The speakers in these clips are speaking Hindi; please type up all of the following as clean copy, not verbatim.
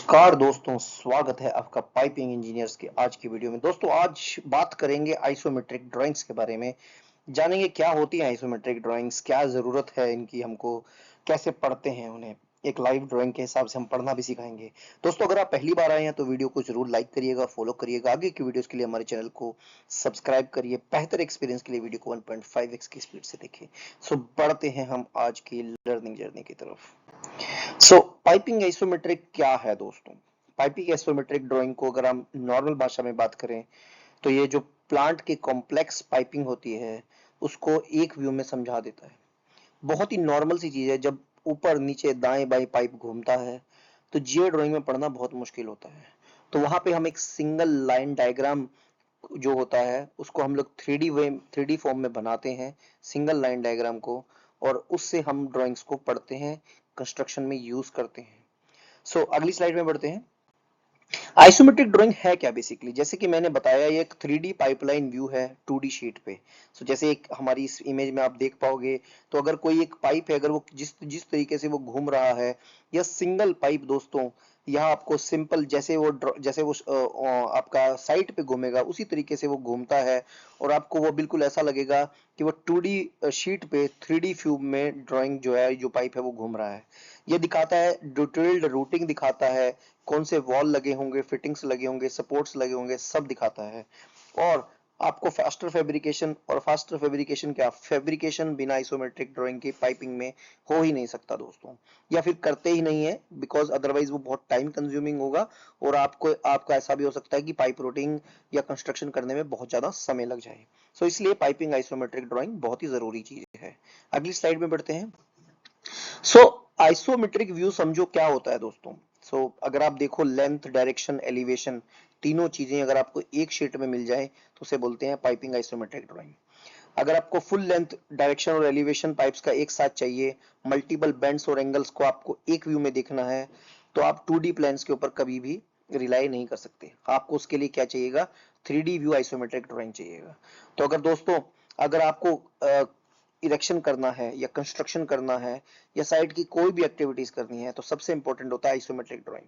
नमस्कार दोस्तों, स्वागत है आपका पाइपिंग इंजीनियर्स के आज की वीडियो में। दोस्तों आज बात करेंगे आइसोमेट्रिक ड्राइंग्स के बारे में। जानेंगे क्या होती है आइसोमेट्रिक ड्राइंग्स, क्या जरूरत है इनकी, हमको कैसे पढ़ते हैं उन्हें। एक लाइव ड्राइंग के हिसाब से हम पढ़ना भी सिखाएंगे। दोस्तों अगर आप पहली बार आए हैं तो वीडियो को जरूर लाइक करिएगा, फॉलो करिएगा। आगे की वीडियोस के लिए हमारे चैनल को सब्सक्राइब करिए। बेहतर एक्सपीरियंस के लिए वीडियो को 1.5x की स्पीड से देखें। सो बढ़ते हैं हम आज की लर्निंग जर्नी की तरफ। पाइपिंग आइसोमेट्रिक क्या है दोस्तों? पाइपिंग आइसोमेट्रिक ड्राइंग को अगर हम नॉर्मल भाषा में बात करें तो ये जो प्लांट की कॉम्प्लेक्स पाइपिंग होती है उसको एक व्यू में समझा देता है। बहुत ही नॉर्मल सी चीज है। जब ऊपर नीचे दाएं बाएं पाइप घूमता है तो जियो ड्राइंग में पढ़ना बहुत मुश्किल होता है। तो वहां पे हम एक सिंगल लाइन डायग्राम जो होता है उसको हम लोग 3D फॉर्म में बनाते हैं, सिंगल लाइन डायग्राम को, और उससे हम ड्राइंग्स को पढ़ते हैं, कंस्ट्रक्शन में यूज करते हैं। अगली स्लाइड में बढ़ते हैं। आइसोमेट्रिक ड्राइंग है क्या? बेसिकली जैसे कि मैंने बताया, ये एक 3D पाइपलाइन व्यू है 2D शीट पे। जैसे एक हमारी इस इमेज में आप देख पाओगे तो अगर कोई एक पाइप है, अगर वो जिस जिस तरीके से वो घूम रहा है, या सिंगल पाइप दोस्तों, यहाँ आपको सिंपल जैसे वो आपका साइट पे घूमेगा उसी तरीके से वो घूमता है, और आपको वो बिल्कुल ऐसा लगेगा कि वो 2D शीट पे 3D व्यू में ड्राइंग जो है, जो पाइप है वो घूम रहा है। ये दिखाता है, डिटेल्ड रूटिंग दिखाता है, कौन से वॉल लगे होंगे, फिटिंग्स लगे होंगे, सपोर्ट्स लगे होंगे, सब दिखाता है। और आपको फास्टर फैब्रिकेशन क्या, फैब्रिकेशन बिना आइसोमेट्रिक ड्राइंग की पाइपिंग में हो ही नहीं सकता दोस्तों, या फिर करते ही नहीं है, बिकॉज अदरवाइज वो बहुत टाइम कंज्यूमिंग होगा और आपका ऐसा भी हो सकता है कि पाइप रूटिंग या कंस्ट्रक्शन करने में बहुत ज्यादा समय लग जाए। इसलिए पाइपिंग आइसोमेट्रिक ड्राइंग बहुत ही जरूरी चीज है। अगली स्लाइड में बढ़ते हैं। आइसोमेट्रिक व्यू समझो क्या होता है दोस्तों। अगर आप देखो, लेंथ, डायरेक्शन, एलिवेशन, तीनों चीजें अगर आपको एक शीट में मिल जाए तो उसे बोलते हैं पाइपिंग आइसोमेट्रिक ड्राइंग। अगर आपको फुल लेंथ, डायरेक्शन और एलिवेशन पाइप्स का एक साथ चाहिए, मल्टीपल बेंड्स और एंगल्स को आपको एक व्यू में देखना है, तो आप 2D प्लेन्स के ऊपर कभी भी रिलाई नहीं कर सकते। आपको उसके लिए क्या चाहिएगा? 3D व्यू आइसोमेट्रिक ड्राइंग चाहिएगा। तो अगर दोस्तों, अगर आपको इरेक्शन करना है या कंस्ट्रक्शन करना है या साइट की कोई भी एक्टिविटीज करनी है तो सबसे इंपॉर्टेंट होता है आइसोमेट्रिक ड्राइंग।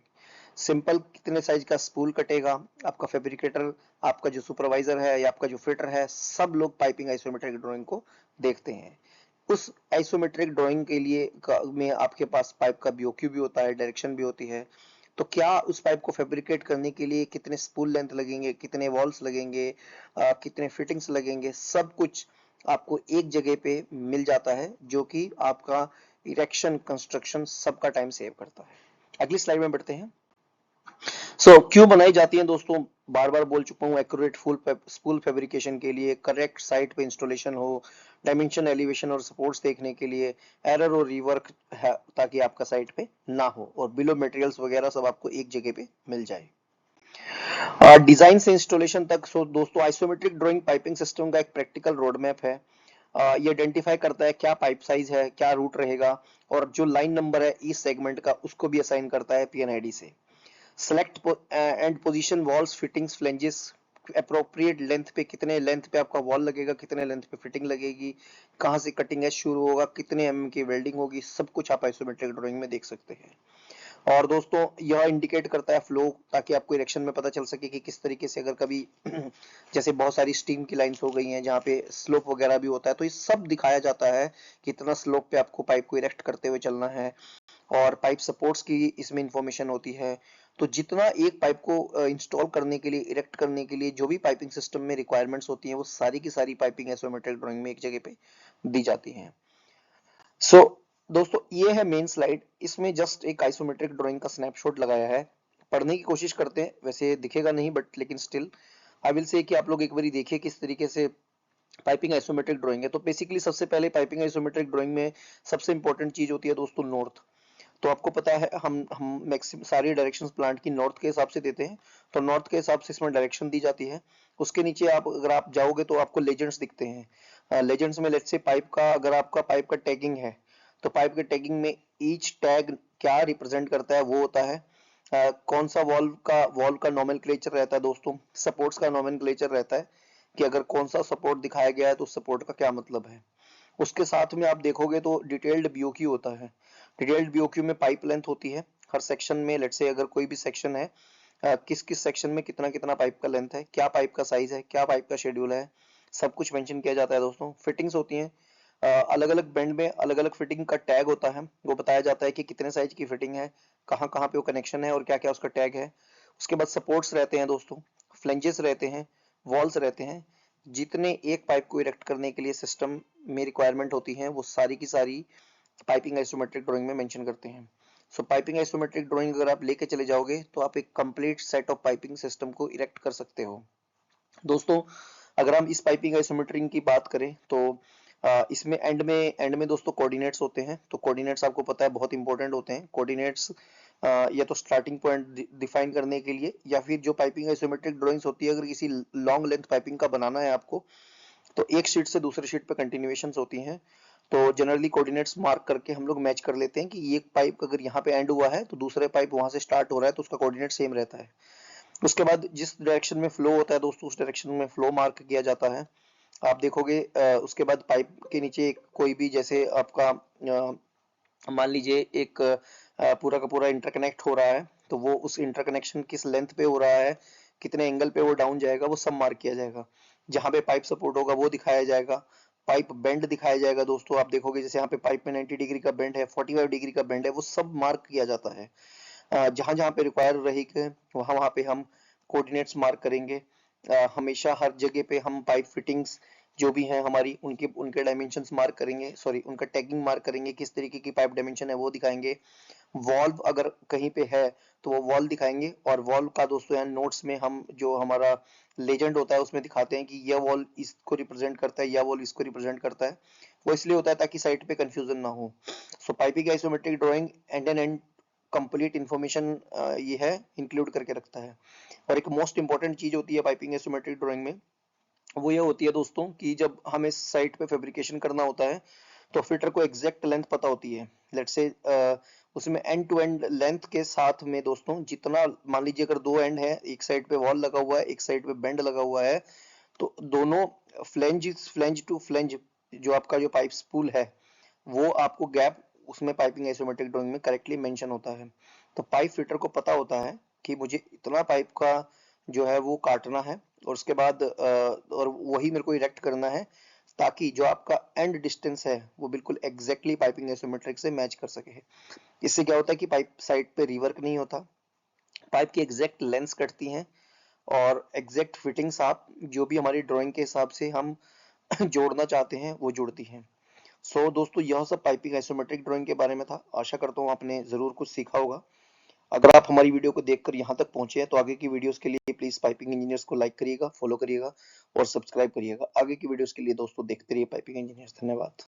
सिंपल कितने साइज का स्पूल कटेगा, आपका फैब्रिकेटर, आपका जो सुपरवाइजर है या आपका जो फिटर है, सब लोग पाइपिंग आइसोमेट्रिक ड्राइंग को देखते हैं। उस आइसोमेट्रिक ड्राइंग के लिए में आपके पास पाइप का बीओक्यू भी होता है, डायरेक्शन भी होती है। तो क्या उस पाइप को फैब्रिकेट करने के लिए कितने स्पूल लेंथ लगेंगे, कितने वॉल्स लगेंगे, कितने फिटिंग्स लगेंगे, सब कुछ आपको एक जगह पे मिल जाता है, जो कि आपका इरेक्शन, कंस्ट्रक्शन सबका टाइम सेव करता है। अगली स्लाइड में बढ़ते हैं। क्यों बनाई जाती है दोस्तों? बार बार बोल चुका हूँ, एक्यूरेट फुल स्पूल फैब्रिकेशन के लिए, करेक्ट साइट पे इंस्टॉलेशन हो, डायमेंशन, एलिवेशन और सपोर्ट्स देखने के लिए, एरर और रिवर्क है ताकि आपका साइट पे ना हो, और बिल ऑफ मटेरियल्स वगैरह सब आपको एक जगह पे मिल जाए। डिजाइन से इंस्टॉलेशन तक। दोस्तों, आइसोमेट्रिक ड्राइंग पाइपिंग सिस्टम का एक प्रैक्टिकल रोड मैप है। ये आइडेंटिफाई करता है क्या पाइप साइज है, क्या रूट रहेगा, और जो लाइन नंबर है इस सेगमेंट का उसको भी असाइन करता है पीएनआईडी से। Select and position walls, fittings, flanges, appropriate length पे, कितने लेंथ पे आपका वॉल लगेगा, कितने लेंथ पे फिटिंग लगेगी, कहां से कटिंग एज शुरू होगा, कितने एमएम की वेल्डिंग होगी, सब कुछ आप आइसोमेट्रिक ड्राइंग में देख सकते हैं। और दोस्तों, यह इंडिकेट करता है फ्लो, ताकि आपको इरेक्शन में पता चल सके कि किस तरीके से, अगर कभी जैसे बहुत सारी स्टीम की लाइंस हो गई हैं जहाँ पे स्लोप वगैरह भी होता है, तो ये सब दिखाया जाता है कि इतना स्लोप पे आपको पाइप को इरेक्ट करते हुए चलना है। और पाइप सपोर्ट्स की इसमें इंफॉर्मेशन होती है। तो जितना एक पाइप को इंस्टॉल करने के लिए, इरेक्ट करने के लिए जो भी पाइपिंग सिस्टम में रिक्वायरमेंट्स होती हैं, वो सारी की सारी पाइपिंग आइसोमेट्रिक ड्राइंग में एक जगह पे दी जाती हैं। सो दोस्तों, ये है मेन स्लाइड। इसमें जस्ट एक आइसोमेट्रिक ड्राइंग का स्नैपशॉट लगाया है। पढ़ने की कोशिश करते हैं, वैसे दिखेगा नहीं बट लेकिन स्टिल आई विल से कि आप लोग एक बार देखिए किस तरीके से पाइपिंग आइसोमेट्रिक ड्राइंग है। तो बेसिकली सबसे पहले पाइपिंग आइसोमेट्रिक ड्राइंग में सबसे इंपॉर्टेंट चीज होती है दोस्तों नॉर्थ। तो आपको पता है, हम मैक्सिमम सारी डायरेक्शंस प्लांट की नॉर्थ के हिसाब से देते हैं। तो नॉर्थ के हिसाब से इसमें डायरेक्शन दी जाती है। उसके नीचे अगर आप जाओगे तो आपको लेजेंड्स दिखते हैं। लेजेंड्स में लेट्स से पाइप का, अगर आपका पाइप का टैगिंग है तो पाइप के टैगिंग में ईच टैग क्या रिप्रेजेंट करता है वो होता है। कौन सा वॉल्व का नोमेनक्लेचर रहता है दोस्तों, सपोर्ट्स का नोमेनक्लेचर रहता है कि अगर कौन सा सपोर्ट दिखाया गया है तो सपोर्ट का क्या मतलब है। उसके साथ में आप देखोगे तो डिटेल्ड बीओक्यू होता है। डिटेल्ड बीओक्यू में पाइप लेंथ होती है, हर सेक्शन में लेट्स से अगर कोई भी सेक्शन है, किस किस सेक्शन में कितना कितना पाइप का लेंथ है, क्या पाइप का साइज है, क्या पाइप का शेड्यूल है, सब कुछ मेंशन किया जाता है दोस्तों। फिटिंग्स होती हैं, अलग अलग बेंड में अलग अलग फिटिंग का टैग होता है, वो बताया जाता है कि कितने साइज की फिटिंग है, कहाँ कहाँ पे वो कनेक्शन है और क्या क्या उसका टैग है। उसके बाद सपोर्ट्स रहते हैं दोस्तों, फ्लेंजेस रहते हैं, वॉल्स रहते हैं। जितने एक पाइप को इरेक्ट करने के लिए सिस्टम में रिक्वायरमेंट होती है वो सारी की सारी पाइपिंग आइसोमेट्रिक ड्राइंग में मेंशन करते हैं। सो पाइपिंग आइसोमेट्रिक ड्राइंग अगर आप लेके चले जाओगे तो आप एक complete set of piping system को इरेक्ट कर सकते हो दोस्तों। अगर हम इस पाइपिंग आइसोमेट्रिक की बात करें तो इसमें एंड में दोस्तों कोऑर्डिनेट्स होते हैं। तो कोऑर्डिनेट्स आपको पता है बहुत इंपॉर्टेंट होते हैं। कोऑर्डिनेट्स या तो स्टार्टिंग पॉइंट डिफाइन करने के लिए, या फिर जो पाइपिंग आइसोमेट्रिक ड्राइंग्स होती है अगर किसी लॉन्ग लेंथ पाइपिंग का बनाना है आपको, तो एक शीट से दूसरे शीट पे कंटिन्यूएशंस होती हैं। तो जनरली कोऑर्डिनेट्स मार्क करके हम लोग मैच कर लेते हैं कि ये पाइप अगर यहाँ पे एंड हुआ है तो दूसरे पाइप वहां से स्टार्ट हो रहा है तो उसका कोऑर्डिनेट सेम रहता है। उसके बाद जिस डायरेक्शन में फ्लो होता है दोस्तों उस डायरेक्शन में फ्लो मार्क किया जाता है। आप देखोगे उसके बाद पाइप के नीचे कोई भी जैसे आपका मान लीजिए एक पूरा का पूरा इंटरकनेक्ट हो रहा है, तो वो उस इंटरकनेक्शन किस लेंथ पे हो रहा है, कितने एंगल पे वो डाउन जाएगा, वो सब मार्क किया जाएगा। जहां पे पाइप सपोर्ट होगा वो दिखाया जाएगा, पाइप बेंड दिखाया जाएगा दोस्तों। आप देखोगे जैसे यहाँ पे पाइप में 90 डिग्री का बेंड है, 45 डिग्री का बेंड है, वो सब मार्क किया जाता है। जहां जहां पे रिक्वायर रहेगा वहां वहां पे हम कोऑर्डिनेट्स मार्क करेंगे। हमेशा हर जगह पे हम पाइप फिटिंग्स जो भी हैं हमारी उनके उनके डायमेंशंस मार्क करेंगे, सॉरी उनका टैगिंग मार्क करेंगे, किस तरीके की पाइप डायमेंशन है वो दिखाएंगे। वॉल्व अगर कहीं पे है तो वो वॉल्व दिखाएंगे, और वॉल्व का दोस्तों यहाँ नोट्स में हम जो हमारा लेजेंड होता है उसमें दिखाते हैं कि यह वॉल्व इसको रिप्रेजेंट करता है, यह वॉल्व इसको रिप्रेजेंट करता है। वो इसलिए होता है ताकि साइट पे कंफ्यूजन ना हो। So piping isometric drawing and and and complete information ये है इंक्लूड करके रखता है। और एक मोस्ट इंपॉर्टेंट चीज होती है पाइपिंग आइसोमेट्रिक ड्राइंग में, वो ये होती है दोस्तों कि जब हमें साइट पे फैब्रिकेशन करना होता है तो फिटर को एग्जैक्ट लेंथ पता होती है। लेट्स से उसमें एंड टू एंड लेंथ के साथ में दोस्तों जितना, मान लीजिए अगर दो एंड है, एक साइड पे वॉल लगा हुआ है एक साइड पे बेंड लगा हुआ है, तो दोनों फ्लेंज टू फ्लेंज जो आपका जो पाइप स्पूल है वो आपको गैप उसमें पाइपिंग आइसोमेट्रिक ड्राइंग में करेक्टली मेंशन होता है। तो पाइप फिटर को पता होता है कि मुझे इतना पाइप का जो है वो काटना है, और उसके बाद और वही मेरे को इरेक्ट करना है ताकि जो आपका एंड डिस्टेंस है वो बिल्कुल एग्जैक्टली पाइपिंग आइसोमेट्रिक से मैच कर सके। इससे क्या होता है कि पाइप साइड पे रिवर्क नहीं होता, पाइप की एग्जैक्ट लेंथ कटती हैं, और एग्जैक्ट फिटिंग्स आप जो भी हमारी ड्राइंग के हिसाब से हम जोड़ना चाहते हैं वो जुड़ती हैं। सो दोस्तों यह सब पाइपिंग आइसोमेट्रिक ड्राइंग के बारे में था। आशा करता हूँ आपने जरूर कुछ सीखा होगा। अगर आप हमारी वीडियो को देखकर यहाँ तक पहुंचे हैं तो आगे की वीडियोस के लिए प्लीज पाइपिंग इंजीनियर्स को लाइक करिएगा, फॉलो करिएगा और सब्सक्राइब करिएगा। आगे की वीडियोस के लिए दोस्तों देखते रहिए पाइपिंग इंजीनियर्स। धन्यवाद।